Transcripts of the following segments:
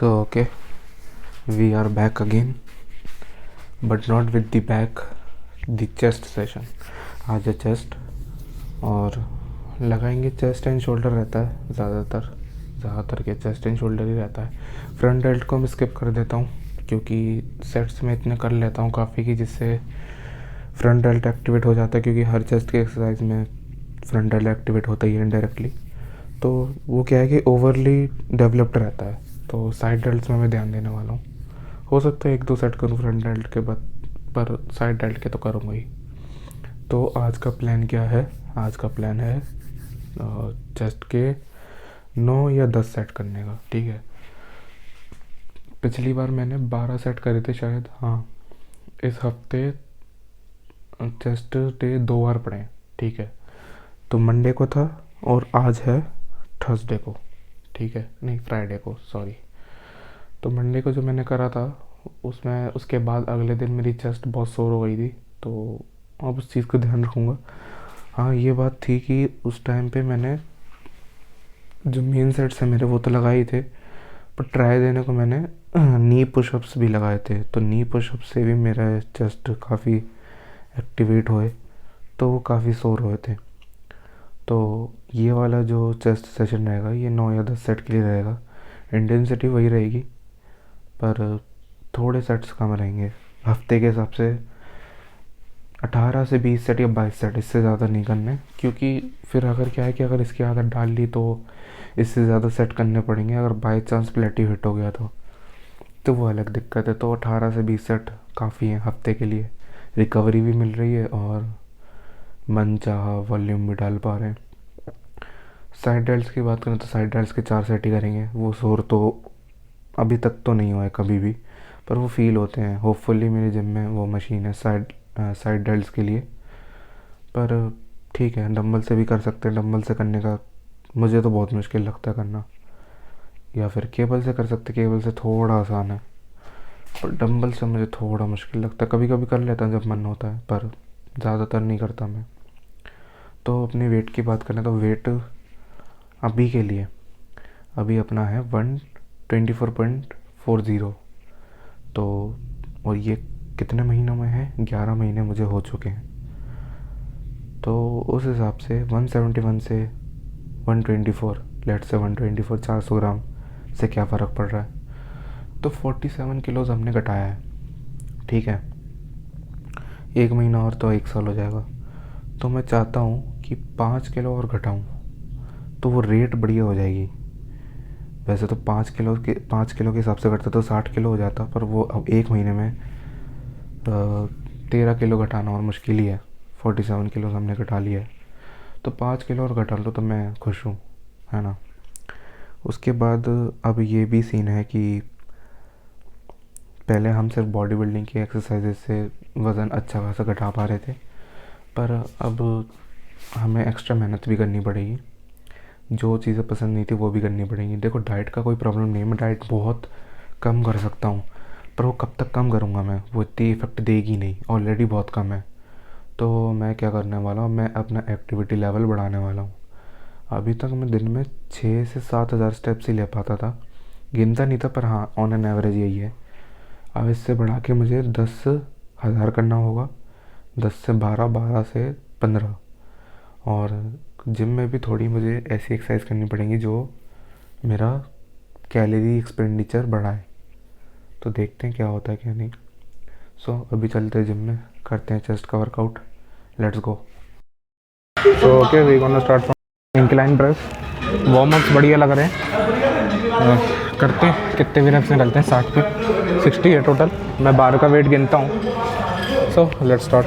Okay, we are back again, but not with the back, the chest session. आज है chest और लगाएंगे। Chest and shoulder रहता है ज़्यादातर के चेस्ट एंड शोल्डर ही रहता है। फ्रंट डेल्ट को मैं स्किप कर देता हूँ क्योंकि सेट्स में इतने कर लेता हूँ काफ़ी कि जिससे फ्रंट डेल्ट एक्टिवेट हो जाता है, क्योंकि हर चेस्ट के एक्सरसाइज में फ्रंट डेल्ट एक्टिवेट होता ही है इनडायरेक्टली। तो वो क्या है कि ओवरली डेवलप्ड रहता है, तो साइड डेल्ट्स में मैं ध्यान देने वाला हूँ। हो सकता है 1-2 सेट करूँ फ्रंट डेल्ट के बाद, पर साइड डेल्ट के तो करूँगा ही। तो आज का प्लान क्या है? आज का प्लान है चेस्ट के 9 या 10 सेट करने का। ठीक है, पिछली बार मैंने 12 सेट करे थे शायद। हाँ, इस हफ्ते चेस्ट डे 2 बार पड़े हैं। ठीक है, तो मंडे को था और आज है थर्सडे को। ठीक है, नहीं फ्राइडे को, सॉरी। तो मंडे को जो मैंने करा था उसमें, उसके बाद अगले दिन मेरी चेस्ट बहुत सोर हो गई थी, तो अब उस चीज़ को ध्यान रखूँगा। हाँ, ये बात थी कि उस टाइम पे मैंने जो मेन सेट्स हैं मेरे वो तो लगाए ही थे, पर ट्राई देने को मैंने नी पुशअप्स भी लगाए थे। तो नी पुशअप्स से भी मेरा चेस्ट काफ़ी एक्टिवेट हुए, तो वो काफ़ी सोर हुए थे। तो ये वाला जो चेस्ट सेशन रहेगा ये 9 या 10 सेट के लिए रहेगा। इंटेंसिटी वही रहेगी, पर थोड़े सेट्स कम रहेंगे। हफ्ते के हिसाब से 18 से 20 सेट या 22 सेट, इससे ज़्यादा नहीं करने, क्योंकि फिर अगर क्या है कि अगर इसकी आदत डाल ली तो इससे ज़्यादा सेट करने पड़ेंगे। अगर बाई चांस प्लेटिव हिट हो गया तो वो अलग दिक्कत है। तो 18 से 20 सेट काफ़ी हैं हफ्ते के लिए। रिकवरी भी मिल रही है और मन चाहा वॉल्यूम भी डाल पा रहे हैं। साइड डेल्ट्स की बात करें तो साइड डेल्ट्स के 4 सेट ही करेंगे। वो शोर तो अभी तक तो नहीं हुआ है कभी भी, पर वो फील होते हैं। होपफुली मेरे जिम में वो मशीन है साइड डेल्ट्स के लिए। पर ठीक है, डंबल से भी कर सकते हैं। डंबल से करने का मुझे तो बहुत मुश्किल लगता है करना, या फिर केबल से कर सकते। केबल से थोड़ा आसान है, पर डंबल से मुझे थोड़ा मुश्किल लगता है। कभी कभी कर लेता हूँ जब मन होता है, पर ज़्यादातर नहीं करता मैं। तो अपने वेट की बात करें तो वेट अभी के लिए अभी अपना है 124.40। तो और ये कितने महीनों में है? 11 महीने मुझे हो चुके हैं। तो उस हिसाब से 171 से 124, लेट से 124, 400 ग्राम से क्या फ़र्क पड़ रहा है? तो 47 किलोज़ हमने घटाया है। ठीक है, 1 महीना और तो 1 साल हो जाएगा। तो मैं चाहता हूँ कि 5 किलो और घटाऊँ, तो वो रेट बढ़िया हो जाएगी। वैसे तो 5 किलो के हिसाब से घटता तो 60 किलो हो जाता, पर वो अब 1 महीने में 13 किलो घटाना और मुश्किल ही है। 47 किलो हमने घटा लिया है, तो 5 किलो और घटा लो तो मैं खुश हूँ, है ना। उसके बाद अब ये भी सीन है कि पहले हम सिर्फ बॉडी बिल्डिंग की एक्सरसाइजेज से वज़न अच्छा खासा घटा पा रहे थे, पर अब हमें एक्स्ट्रा मेहनत भी करनी पड़ेगी। जो चीज़ें पसंद नहीं थी वो भी करनी पड़ेंगी। देखो, डाइट का कोई प्रॉब्लम नहीं है, मैं डाइट बहुत कम कर सकता हूँ, पर वो कब तक कम करूँगा मैं? वो इतनी इफ़ेक्ट देगी नहीं, ऑलरेडी बहुत कम है। तो मैं क्या करने वाला हूँ, मैं अपना एक्टिविटी लेवल बढ़ाने वाला हूँ। अभी तक मैं दिन में 6 से 7 हज़ार स्टेप्स ही ले पाता था, गिनता नहीं था, पर हाँ ऑन एन एवरेज यही है। अब इससे बढ़ा के मुझे 10,000 करना होगा, 10 से 12, 12 से 15। और जिम में भी थोड़ी मुझे ऐसी एक्सरसाइज करनी पड़ेंगी जो मेरा कैलोरी एक्सपेंडिचर बढ़ाए। तो देखते हैं क्या होता है क्या नहीं। सो अभी चलते हैं जिम में, करते हैं चेस्ट का workout. Let's go. So okay, we gonna start from incline press. Warm ups बढ़िया लग रहे हैं। करते हैं, कितने भी रेप्स निकलते हैं? 60 पे 60 है टोटल। मैं 12 का वेट गिनता हूँ। So let's start.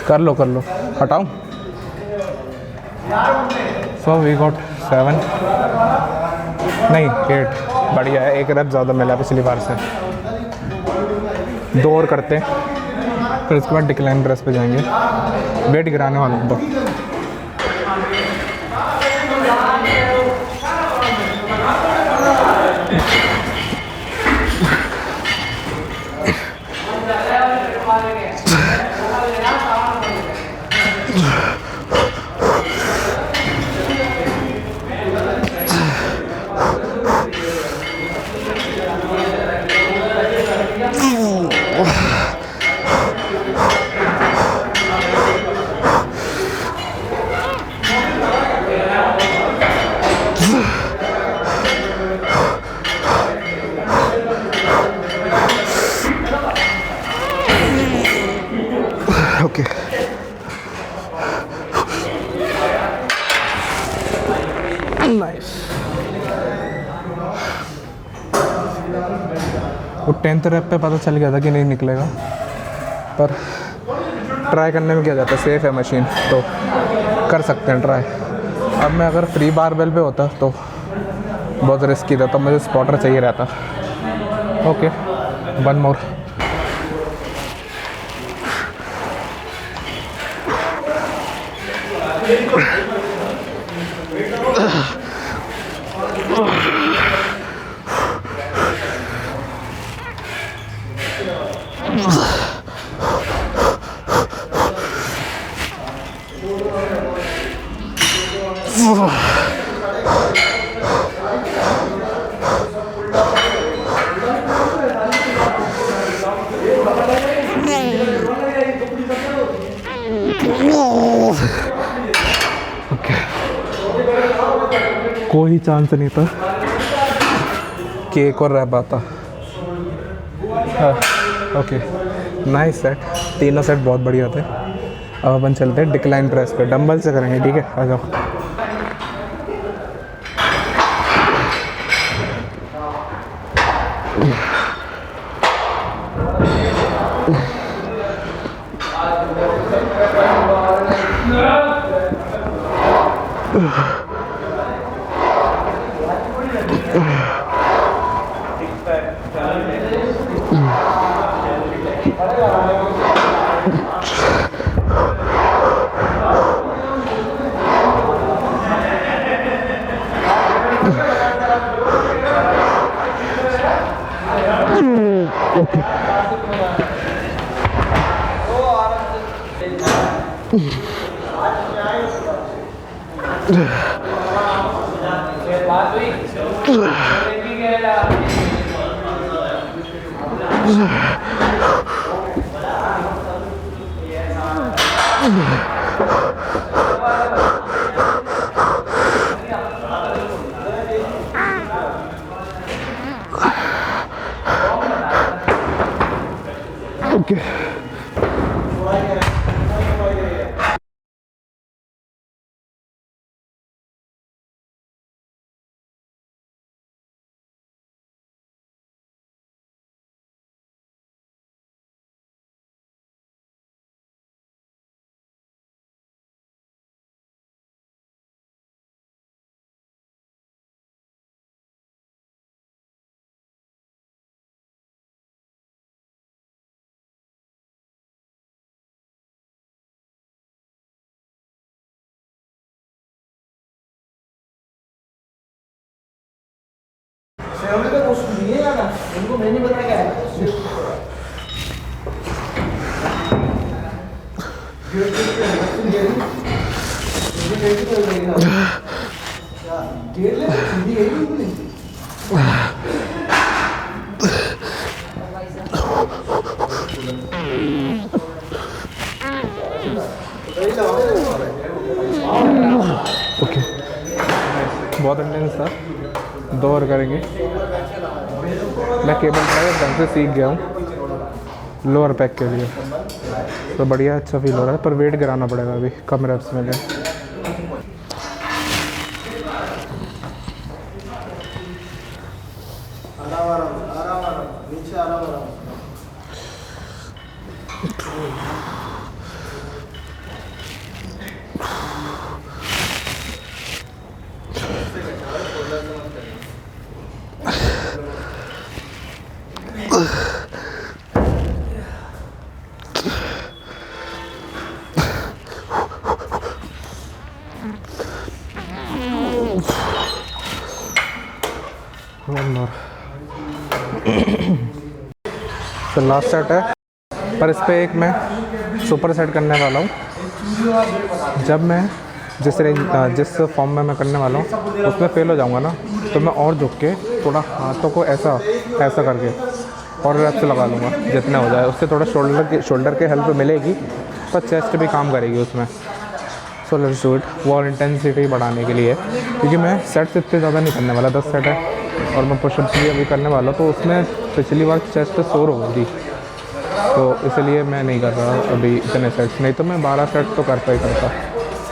कर लो, हटाऊँ। सो वी गॉट 7 नहीं 8, बढ़िया है, एक रेप ज़्यादा मिला पिछली बार से। 2 और करते हैं, फिर उसके बाद डिक्लाइन प्रेस पे जाएंगे। वेट गिराने वाला हूँ तो। Okay nice. वो 10th रैप पे पता चल गया था कि नहीं निकलेगा, पर ट्राई करने में क्या जाता है, सेफ है मशीन तो कर सकते हैं ट्राई। अब मैं अगर फ्री बारबेल पे होता तो बहुत रिस्की था, तो मुझे स्पॉटर चाहिए रहता। ओके 1 मोर। कोई चांस नहीं था कि एक और रह पाता। ओके नाइस सेट, तीनों सेट बहुत बढ़िया थे। अब अपन चलते हैं डिक्लाइन प्रेस पे, डंबल से करेंगे, ठीक है, आ जाओ। ओके उनको मैंने बताया क्या है। ओके बहुत इंटेंस था, 2 और करेंगे। मैं केबल ड्राइवर ढंग से सीख गया हूँ लोअर पैक के लिए, तो बढ़िया अच्छा फील हो रहा है, पर वेट गिराना पड़ेगा अभी कम रेप्स में। One more. तो लास्ट सेट है, पर इस पर एक मैं सुपर सेट करने वाला हूँ। जब मैं जिस फॉर्म में मैं करने वाला हूँ उसमें फेल हो जाऊँगा ना, तो मैं और झुक के थोड़ा हाथों को ऐसा ऐसा करके और रेप्स लगा लूँगा जितने हो जाए। उससे थोड़ा शोल्डर के हेल्प मिलेगी, पर चेस्ट भी काम करेगी उसमें। So let's do it. वो और इंटेंसिटी बढ़ाने के लिए, क्योंकि मैं सेट्स इतने ज़्यादा नहीं करने वाला, 10 सेट है और मैं पुशअप्स भी अभी करने वाला हूँ, तो उसमें पिछली बार चेस्ट सोर हो गई थी, तो इसलिए मैं नहीं कर रहा अभी इतने सेट्स। नहीं तो मैं 12 सेट तो करता ही करता।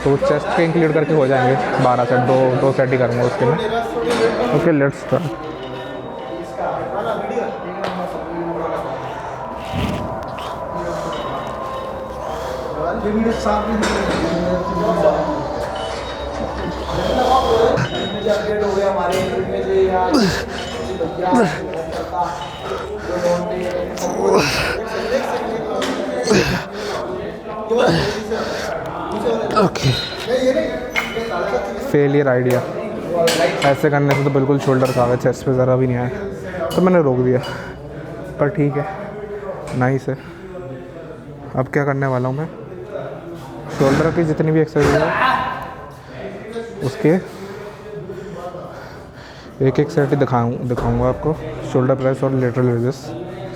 तो चेस्ट के इंक्लूड करके हो जाएंगे 12 सेट, दो सेट ही करूँगा उसके में। Okay let's start. Okay, failure idea. ऐसे करने से तो बिल्कुल शोल्डर खा गया, चेस्ट पे ज़रा भी नहीं आया, तो मैंने रोक दिया। पर ठीक है, नाइस है। अब क्या करने वाला हूँ मैं, शोल्डर की जितनी भी एक्सरसाइज है उसके एक एक सेट ही दिखाऊंगा आपको। शोल्डर प्रेस और लेटरल रेजेस,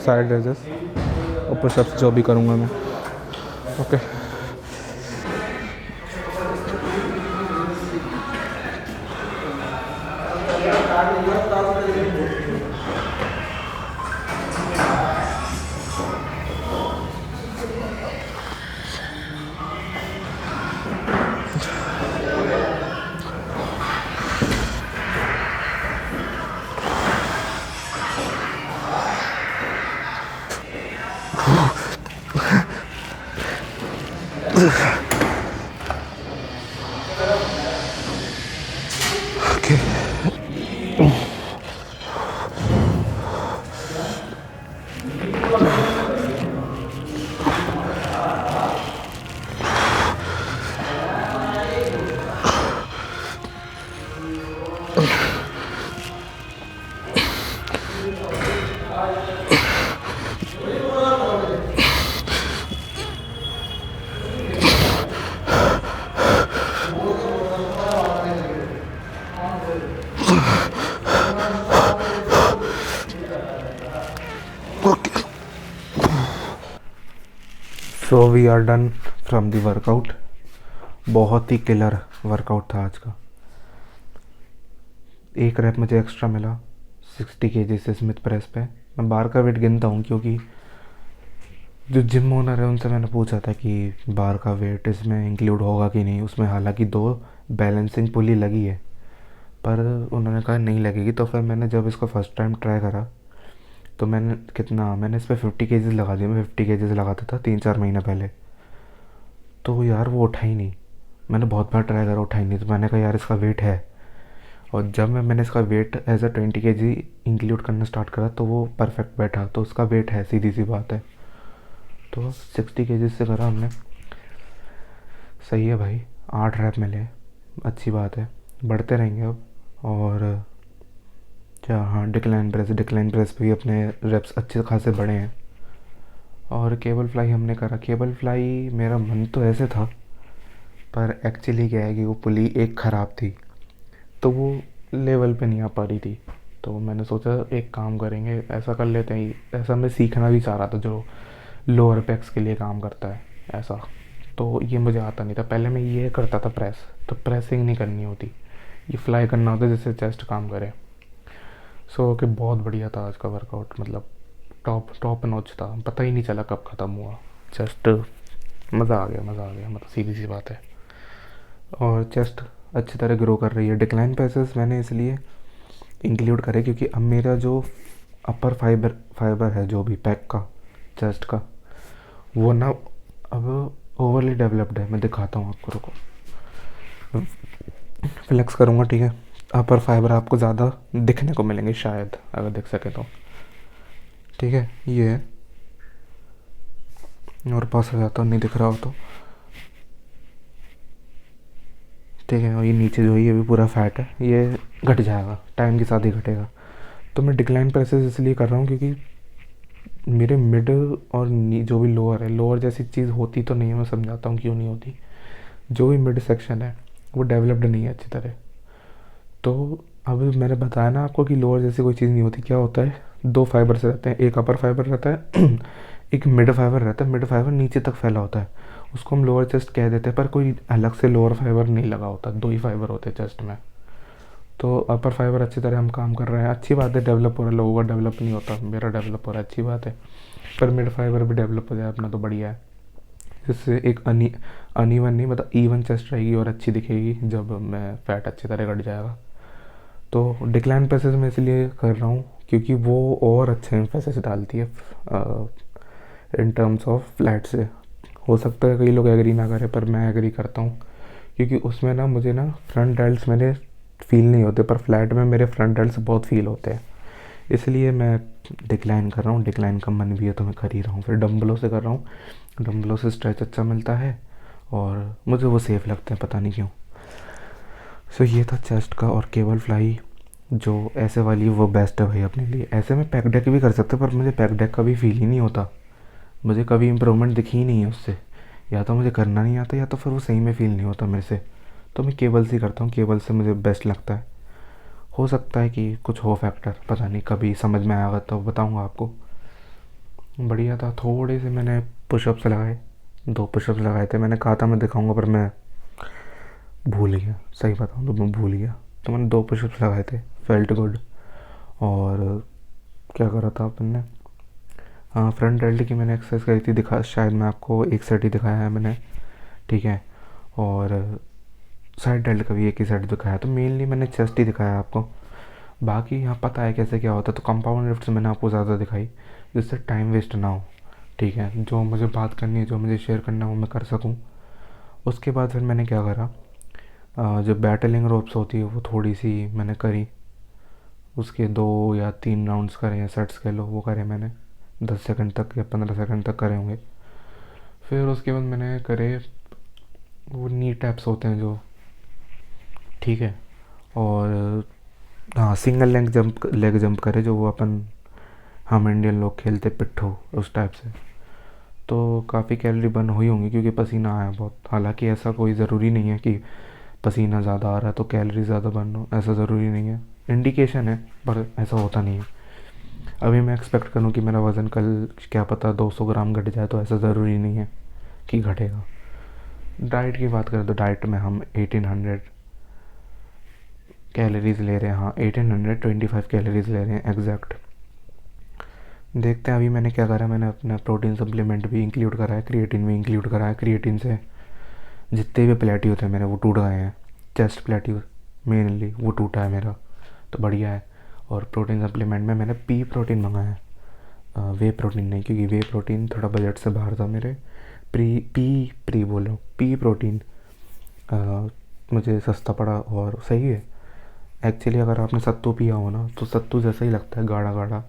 साइड रेजेस और पुशअप्स जो भी करूँगा मैं। Okay so we are done from the workout. बहुत ही किलर वर्कआउट था आज का। एक रैप मुझे एक्स्ट्रा मिला 60 kg से स्मिथ प्रेस पे। मैं बार का वेट गिनता हूँ, क्योंकि जो जिम ओनर है उनसे मैंने पूछा था कि बार का वेट इसमें इंक्लूड होगा कि नहीं। उसमें हालांकि 2 बैलेंसिंग पुली लगी है, पर उन्होंने कहा नहीं लगेगी। तो फिर मैंने जब इसको फर्स्ट टाइम ट्राई करा तो मैंने इस पर 50 kg लगा दिया। मैं 50 kg लगाता था 3-4 महीने पहले, तो यार वो उठा ही नहीं। मैंने बहुत बार ट्राई करा, उठा ही नहीं। तो मैंने कहा यार इसका वेट है। और जब मैंने इसका weight as a 20 kg include करना स्टार्ट करा तो वो परफेक्ट बैठा। तो उसका वेट है, सीधी सी बात है। तो 60 kg से करा हमने, सही है भाई। 8 रैप मिले, अच्छी बात है। बढ़ते रहेंगे अब। और क्या, हाँ, डिक्लाइन प्रेस पे भी अपने रेप्स अच्छे खासे बढ़े हैं। और केबल फ्लाई हमने करा। केबल फ्लाई मेरा मन तो ऐसे था, पर एक्चुअली क्या है कि वो पुली एक ख़राब थी, तो वो लेवल पे नहीं आ पा रही थी। तो मैंने सोचा एक काम करेंगे, ऐसा कर लेते हैं। ऐसा मैं सीखना भी चाह रहा था जो लोअर पैक्स के लिए काम करता है ऐसा। तो ये मुझे आता नहीं था। पहले मैं ये करता था प्रेस, तो प्रेसिंग नहीं करनी होती, ये फ्लाई करना होता है जिससे चेस्ट काम करे। सो कि बहुत बढ़िया था आज का वर्कआउट, मतलब टॉप नॉच था। पता ही नहीं चला कब ख़त्म हुआ। जस्ट मज़ा आ गया, मतलब सीधी सी बात है। और चेस्ट अच्छी तरह ग्रो कर रही है। डिक्लाइन पैसेस मैंने इसलिए इंक्लूड करे क्योंकि अब मेरा जो अपर फाइबर है, जो भी पैक का, चेस्ट का, वो ना अब ओवरली डेवलप्ड है। मैं दिखाता हूँ आपको, रुको, फ्लेक्स करूँगा, ठीक है। अपर फाइबर आपको ज़्यादा दिखने को मिलेंगे शायद, अगर दिख सके तो, ठीक है। ये है, और पास हो जाता, नहीं दिख रहा हो तो, ठीक है। और ये नीचे जो है ये भी पूरा फैट है, ये घट जाएगा, टाइम के साथ ही घटेगा। तो मैं डिक्लाइन प्रेसेस इसलिए कर रहा हूँ क्योंकि मेरे मिड और जो भी लोअर है, लोअर जैसी चीज़ होती तो नहीं है, मैं समझाता हूँ क्यों नहीं होती। जो भी मिड सेक्शन है वो डेवलप्ड नहीं है अच्छी तरह। तो अब मैंने बताया ना आपको कि लोअर जैसी कोई चीज़ नहीं होती। क्या होता है, दो फाइबर्स रहते हैं, एक अपर फाइबर रहता है एक मिड फाइबर रहता है। मिड फाइबर नीचे तक फैला होता है, उसको हम लोअर चेस्ट कह देते हैं, पर कोई अलग से लोअर फाइबर नहीं लगा होता, दो ही फाइबर होते हैं चेस्ट में। तो अपर फाइबर अच्छी तरह हम काम कर रहे हैं, अच्छी बात है। डेवलप हो रहा है, लोगों का डेवलप नहीं होता, मेरा डेवलप हो रहा है, अच्छी बात है। पर मिड फाइबर भी डेवलप हो जाए अपना तो बढ़िया है। जिससे एक अनइवन नहीं, मतलब इवन चेस्ट रहेगी और अच्छी दिखेगी जब मैं फैट अच्छी तरह घट जाएगा। तो डिक्लाइन पैसेज में इसलिए कर रहा हूँ क्योंकि वो और अच्छे एम्फेसिस डालती है इन टर्म्स ऑफ फ्लैट से। हो सकता है कई लोग एग्री ना करें, पर मैं एग्री करता हूँ क्योंकि उसमें ना मुझे ना फ्रंट डेल्ट्स मेरे फील नहीं होते, पर फ्लैट में मेरे फ्रंट डेल्ट्स बहुत फील होते हैं। इसलिए मैं डिक्लाइन कर रहा हूँ। डिक्लाइन का मन भी है तो मैं कर ही रहा हूँ। फिर डम्बलों से कर रहा हूँ, डम्बलों से स्ट्रेच अच्छा मिलता है और मुझे वो सेफ़ लगते हैं, पता नहीं क्यों। सो ये था चेस्ट का। और केबल फ्लाई जो ऐसे वाली वो बेस्ट है भाई अपने लिए। ऐसे में पैक डेक भी कर सकते, पर मुझे पैक डेक का भी फील ही नहीं होता, मुझे कभी इम्प्रूवमेंट दिखी ही नहीं है उससे। या तो मुझे करना नहीं आता या तो फिर वो सही में फ़ील नहीं होता मेरे से। तो मैं केबल से ही करता हूँ, केबल से मुझे बेस्ट लगता है। हो सकता है कि कुछ हो फैक्टर, पता नहीं, कभी समझ में आएगा तो बताऊँगा आपको। बढ़िया था। थोड़े से मैंने पुशअप्स लगाए, 2 पुशअप्स लगाए थे। मैंने कहा था मैं दिखाऊँगा, पर मैं भूल गया, सही बताऊँ तो मैं भूल गया। तो मैंने 2 पुशअप्स लगाए थे, फेल्ट गुड। और क्या करा था अपन ने, हाँ, फ्रंट डेल्ट की मैंने एक्सरसाइज करी थी, दिखा शायद मैं आपको एक सेट ही दिखाया है मैंने, ठीक है। और साइड डेल्ट का भी एक ही सेट दिखाया, तो मेनली मैंने चेस्ट ही दिखाया आपको। बाकी यहाँ पता है कैसे क्या होता है, तो कंपाउंड लिफ्ट्स मैंने आपको ज़्यादा दिखाई जिससे टाइम वेस्ट ना हो, ठीक है। जो मुझे बात करनी है, जो मुझे शेयर करना है वो मैं कर सकूँ। उसके बाद फिर मैंने क्या करा, जो बैटलिंग रोप्स होती है वो थोड़ी सी मैंने करी, उसके 2 या 3 राउंड्स करे या सेट्स कह लो, वो करे मैंने 10 सेकंड तक या 15 सेकंड तक करे होंगे। फिर उसके बाद मैंने करे वो नी टैप्स होते हैं जो, ठीक है। और हाँ, सिंगल लेग जंप करे जो वो अपन, हम इंडियन लोग खेलते पिट्ठू, उस टाइप से। तो काफ़ी कैलोरी बर्न हुई होंगी क्योंकि पसीना आया बहुत। हालांकि ऐसा कोई ज़रूरी नहीं है कि पसीना ज़्यादा आ रहा है तो कैलोरी ज़्यादा बर्न हो, ऐसा ज़रूरी नहीं है। इंडिकेशन है पर ऐसा होता नहीं है। अभी मैं एक्सपेक्ट करूँ कि मेरा वज़न कल क्या पता 200 ग्राम घट जाए, तो ऐसा ज़रूरी नहीं है कि घटेगा। डाइट की बात करें तो डाइट में हम 1800 कैलोरीज ले रहे हैं, हाँ 1825 कैलोरीज ले रहे हैं एग्जैक्ट। देखते हैं अभी मैंने क्या करा। मैंने अपना प्रोटीन सप्लीमेंट भी इंक्लूड करा है, क्रिएटिन भी इंक्लूड करा है। क्रिएटिन से जितने भी प्लेट्यू थे मेरे वो टूट गए हैं, चेस्ट प्लेट्यू मेनली वो टूटा है मेरा, तो बढ़िया है। और प्रोटीन सप्लीमेंट में मैंने पी प्रोटीन मंगाया है, वे प्रोटीन नहीं, क्योंकि वे प्रोटीन थोड़ा बजट से बाहर था मेरे। प्री बोल रहा हूँ, पी प्रोटीन मुझे सस्ता पड़ा और सही है। एक्चुअली अगर आपने सत्तू पिया हो ना तो सत्तू जैसा ही लगता है, गाढ़ा गाढ़ा,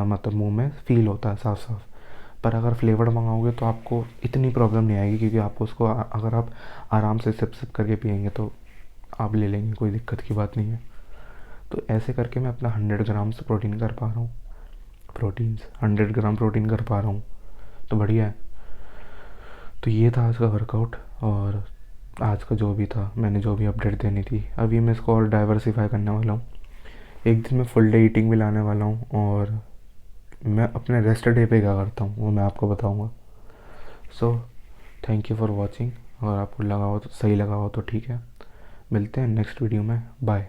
मतलब मुंह में फील होता है साफ साफ। पर अगर फ्लेवर्ड मंगाओगे तो आपको इतनी प्रॉब्लम नहीं आएगी, क्योंकि आपको उसको अगर आप आराम से सिप सिप करके पियेंगे तो आप ले लेंगे, कोई दिक्कत की बात नहीं है। तो ऐसे करके मैं अपना 100 ग्राम से प्रोटीन कर पा रहा हूँ, 100 ग्राम प्रोटीन कर पा रहा हूँ, तो बढ़िया है। तो ये था आज का वर्कआउट, और आज का जो भी था, मैंने जो भी अपडेट देनी थी। अभी मैं इसको और डाइवर्सिफाई करने वाला हूँ। एक दिन मैं फुल डे ईटिंग भी लाने वाला हूँ, और मैं अपने रेस्ट डे पे क्या करता हूँ वो मैं आपको बताऊँगा। So thank you for watching. अगर आपको लगा हो तो सही लगा हो तो ठीक है, मिलते हैं नेक्स्ट वीडियो में, बाय।